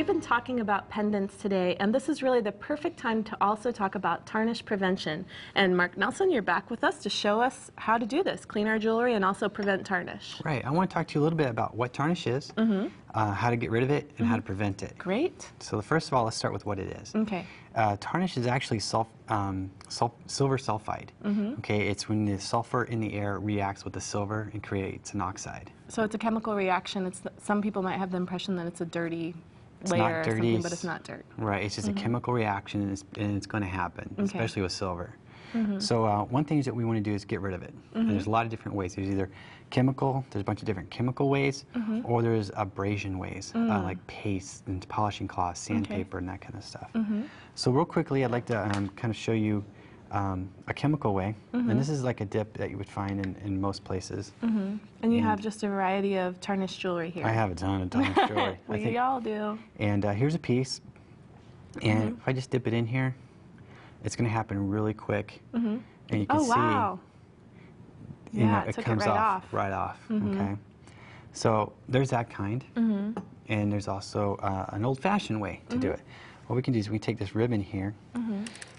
We've been talking about pendants today, and this is really the perfect time to also talk about tarnish prevention. And Mark Nelson, you're back with us to show us how to do this, clean our jewelry and also prevent tarnish. Right. I want to talk to you a little bit about what tarnish is, how to get rid of it, and how to prevent it. Great. So first of all, let's start with what it is. Okay. Tarnish is actually silver sulfide. Okay, it's when the sulfur in the air reacts with the silver and creates an oxide. So it's a chemical reaction. Some people might have the impression that it's a dirty It's layer not or dirty, something, but it's not dirt. Right, it's just a chemical reaction, and it's going to happen, especially with silver. So one thing that we want to do is get rid of it. And there's a lot of different ways. There's either chemical, there's a bunch of different chemical ways, or there's abrasion ways, like paste and polishing cloth, sandpaper, and that kind of stuff. So real quickly, I'd like to kind of show you a chemical way. And this is like a dip that you would find in most places. And you have just a variety of tarnished jewelry here. I have a ton of tarnished jewelry. We all do. And here's a piece. And if I just dip it in here, it's going to happen really quick. And you can see, you know, it comes off right off. Okay. So there's that kind. And there's also an old-fashioned way to do it. What we can do is we take this ribbon here,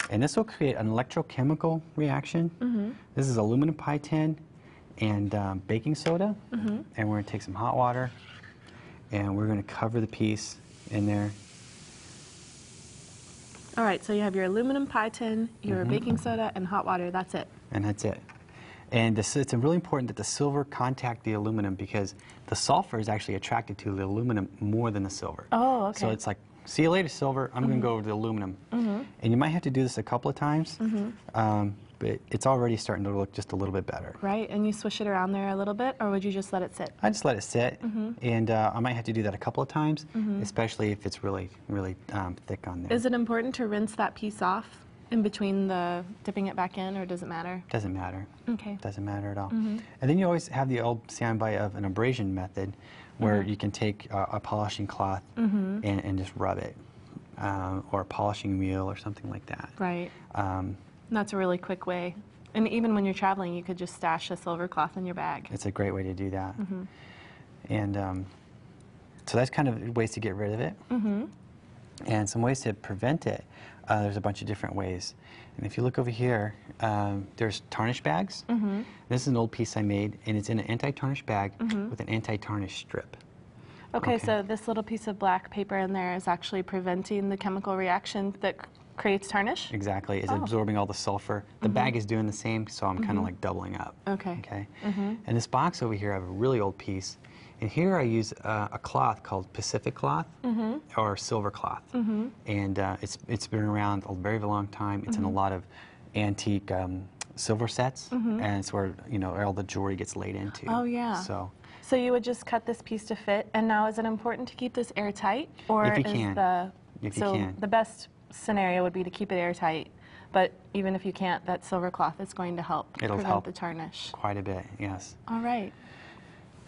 and this will create an electrochemical reaction. This is aluminum pie tin and baking soda. And we're going to take some hot water, and we're going to cover the piece in there. All right, so you have your aluminum pie tin, your baking soda, and hot water. That's it. And that's it. And it's really important that the silver contact the aluminum, because the sulfur is actually attracted to the aluminum more than the silver. Oh, okay. So it's like, see you later, silver. I'm going to go over to the aluminum. And you might have to do this a couple of times, but it's already starting to look just a little bit better. Right, and you swish it around there a little bit, or would you just let it sit? I just let it sit, and I might have to do that a couple of times, especially if it's really, really thick on there. Is it important to rinse that piece off in between the dipping it back in, or does it matter? Doesn't matter. Okay. Doesn't matter at all. And then you always have the old soundbite of an abrasion method, where you can take a polishing cloth and just rub it, or a polishing wheel or something like that. Right. That's a really quick way. And even when you're traveling, you could just stash a silver cloth in your bag. It's a great way to do that. And so that's kind of ways to get rid of it. And some ways to prevent it. There's a bunch of different ways. And if you look over here, there's tarnish bags. This is an old piece I made, and it's in an anti-tarnish bag with an anti-tarnish strip. Okay, so this little piece of black paper in there is actually preventing the chemical reaction that creates tarnish? Exactly. It's absorbing all the sulfur. The bag is doing the same, so I'm kind of like doubling up. Okay. And this box over here, I have a really old piece. And here I use a cloth called Pacific cloth or silver cloth. And it's been around a very long time. It's in a lot of antique silver sets, and it's where, you know, all the jewelry gets laid into. Oh, yeah. So you would just cut this piece to fit. And now, is it important to keep this airtight? Or if you can. The best scenario would be to keep it airtight. But even if you can't, that silver cloth is going to help prevent the tarnish. Quite a bit, yes. All right.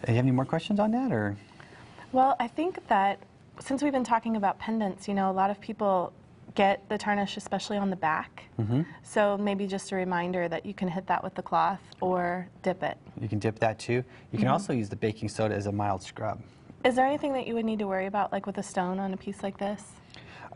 Do you have any more questions on that, or? Well, I think that since we've been talking about pendants, you know, a lot of people get the tarnish, especially on the back. So maybe just a reminder that you can hit that with the cloth or dip it. You can dip that too. You can also use the baking soda as a mild scrub. Is there anything that you would need to worry about, like with a stone on a piece like this?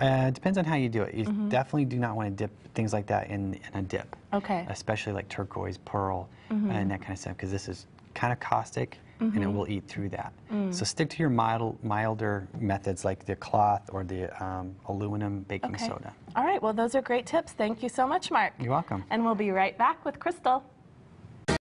It depends on how you do it. You definitely do not want to dip things like that in a dip. Okay. Especially like turquoise, pearl, and that kind of stuff, because this is kind of caustic, and it will eat through that. So stick to your milder methods like the cloth or the aluminum baking soda. All right, well, those are great tips. Thank you so much, Mark. You're welcome. And we'll be right back with Crystal.